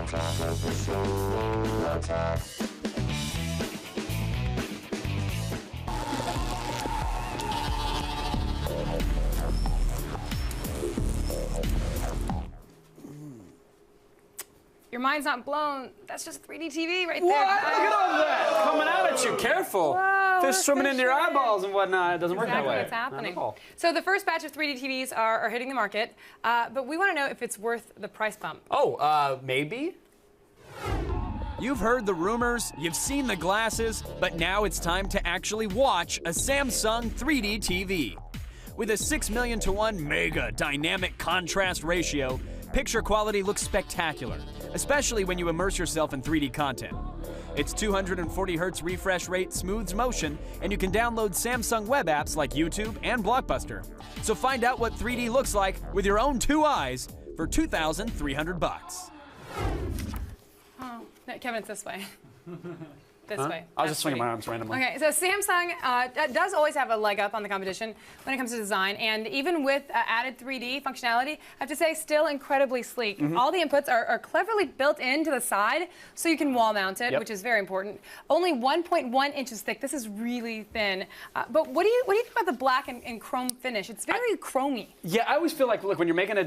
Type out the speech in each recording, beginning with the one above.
Your mind's not blown. That's just 3D TV right there. What? Look at all that coming out at you. Careful. Whoa, Fish swimming into your eyeballs and whatnot. It doesn't work that way. What's happening. So the first batch of 3D TVs are hitting the market, but we want to know if it's worth the price bump. Oh, maybe? You've heard the rumors, you've seen the glasses, but now it's time to actually watch a Samsung 3D TV. With a 6,000,000:1 mega dynamic contrast ratio, picture quality looks spectacular, especially when you immerse yourself in 3D content. Its 240 Hz refresh rate smooths motion, and you can download Samsung web apps like YouTube and Blockbuster. So find out what 3D looks like with your own 2 eyes for $2,300. Oh, no, Kevin, it's this way. This way. I was just swinging my arms randomly. Okay, so Samsung does always have a leg up on the competition when it comes to design, and even with added 3D functionality, I have to say, still incredibly sleek. All the inputs are cleverly built into the side, so you can wall mount it, which is very important. Only 1.1 inches thick. This is really thin. But what do you think about the black and chrome finish? It's very chromy. Yeah, I always feel like, look, when you're making a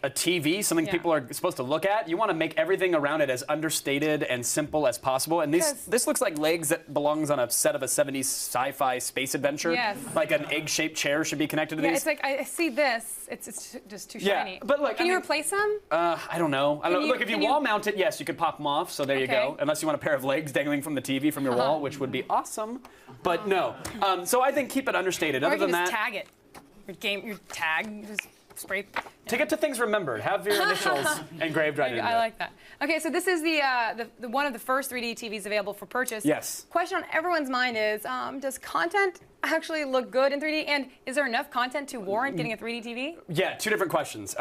TV, something people are supposed to look at, you want to make everything around it as understated and simple as possible. And this looks like legs that belongs on a set of a 70s sci-fi space adventure. Yes. Like an egg-shaped chair should be connected to these. It's like, I see this, it's just too shiny. Yeah, but look, can you replace them? I don't know. Look, if you wall mount it, yes, you could pop them off, so there you go. Unless you want a pair of legs dangling from the TV from your wall, which would be awesome. But no. So I think keep it understated. Other than that, just tag it. Your tag, just spray. To get to things remembered, have your initials engraved right into it. I like that. Okay, so this is the one of the first 3D TVs available for purchase. Yes. Question on everyone's mind is, does content actually look good in 3D? And is there enough content to warrant getting a 3D TV? Yeah, two different questions.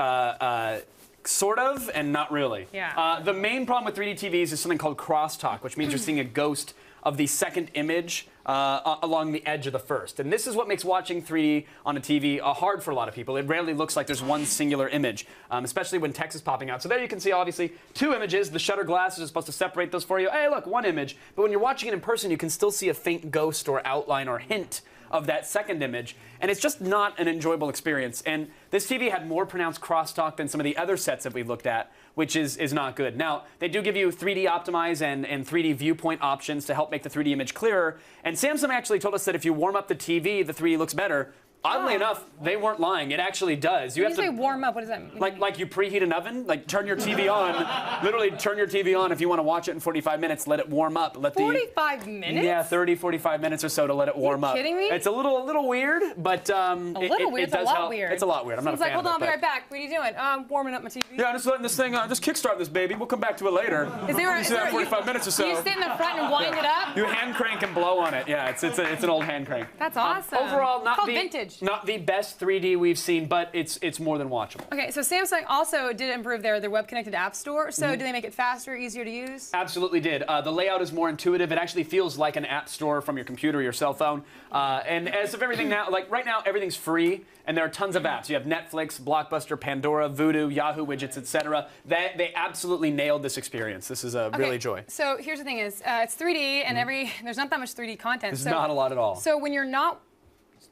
Sort of and not really. Yeah. The main problem with 3D TVs is something called crosstalk, which means you're seeing a ghost of the second image along the edge of the first. And this is what makes watching 3D on a TV hard for a lot of people. It rarely looks like there's one singular image, especially when text is popping out. So there you can see, obviously, 2 images. The shutter glasses are supposed to separate those for you. Hey, look, 1 image. But when you're watching it in person, you can still see a faint ghost or outline or hint of that second image, and it's just not an enjoyable experience. And this TV had more pronounced crosstalk than some of the other sets that we've looked at, which is not good. Now, they do give you 3D optimize and 3D viewpoint options to help make the 3D image clearer, and Samsung actually told us that if you warm up the TV, the 3D looks better. Oddly enough, they weren't lying. It actually does. You have to say warm up. What does that mean? Like you preheat an oven. Like turn your TV on. Literally turn your TV on if you want to watch it in 45 minutes. Let it warm up. 45 minutes? Yeah, 30, 45 minutes or so to let it warm up. Are you kidding me? It's a little weird, but weird. It does help. Weird. It's a lot weird. I'm not a fan hold of on, it, I'll be right back. What are you doing? I'm warming up my TV. Yeah, I'm just letting this thing just kickstart this baby. We'll come back to it later. Is there you see that 45 minutes or so? You sit in the front and wind it up? You hand crank and blow on it. Yeah, it's an old hand crank. That's awesome. Overall, not vintage. Not the best 3D we've seen, but it's more than watchable. Okay, so Samsung also did improve their web-connected app store. So do they make it faster, easier to use? Absolutely did. The layout is more intuitive. It actually feels like an app store from your computer or your cell phone. And as of everything now, like right now, everything's free, and there are tons of apps. You have Netflix, Blockbuster, Pandora, Vudu, Yahoo widgets, etc. They absolutely nailed this experience. This is really joy. So here's the thing: is it's 3D, and there's not that much 3D content. There's not a lot at all. So when you're not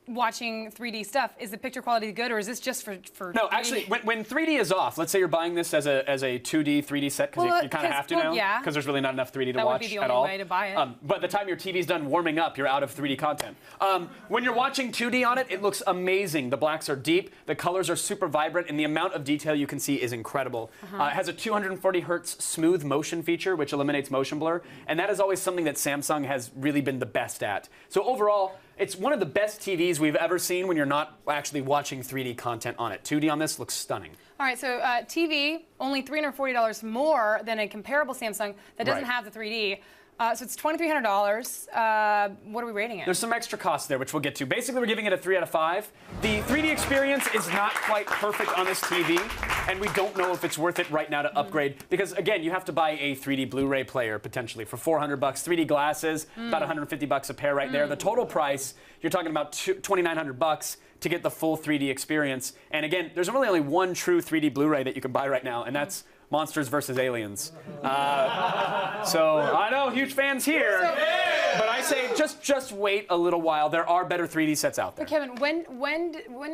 watching 3D stuff, is the picture quality good, or is this just for No, actually, when 3D is off, let's say you're buying this as a 2D, 3D set, because you kind of have to now, because there's really not enough 3D to watch at all. That would be the only way to buy it. But the time your TV's done warming up, you're out of 3D content. When you're watching 2D on it, it looks amazing. The blacks are deep, the colors are super vibrant, and the amount of detail you can see is incredible. It has a 240 Hz smooth motion feature, which eliminates motion blur, and that is always something that Samsung has really been the best at. So overall, it's one of the best TVs we've ever seen when you're not actually watching 3D content on it. 2D on this looks stunning. All right, so TV, only $340 more than a comparable Samsung that doesn't have the 3D. So it's $2,300. What are we rating it? There's some extra costs there, which we'll get to. Basically, we're giving it a 3 out of 5. The 3D experience is not quite perfect on this TV, and we don't know if it's worth it right now to upgrade. Because, again, you have to buy a 3D Blu-ray player, potentially, for $400. 3D glasses, about $150 a pair right there. The total price, you're talking about $2,900 to get the full 3D experience. And, again, there's really only one true 3D Blu-ray that you can buy right now, and that's Monsters vs. Aliens. So I know, huge fans here, but I say just wait a little while. There are better 3D sets out there. But Kevin, when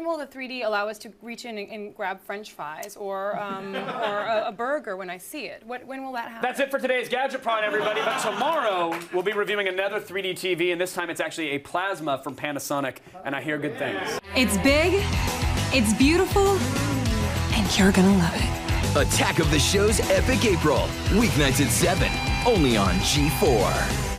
will the 3D allow us to reach in and grab French fries or a burger when I see it? When will that happen? That's it for today's Gadget Prod, everybody. But tomorrow we'll be reviewing another 3D TV, and this time it's actually a plasma from Panasonic, and I hear good things. It's big, it's beautiful, and you're gonna love it. Attack of the Show's Epic April, weeknights at 7, only on G4.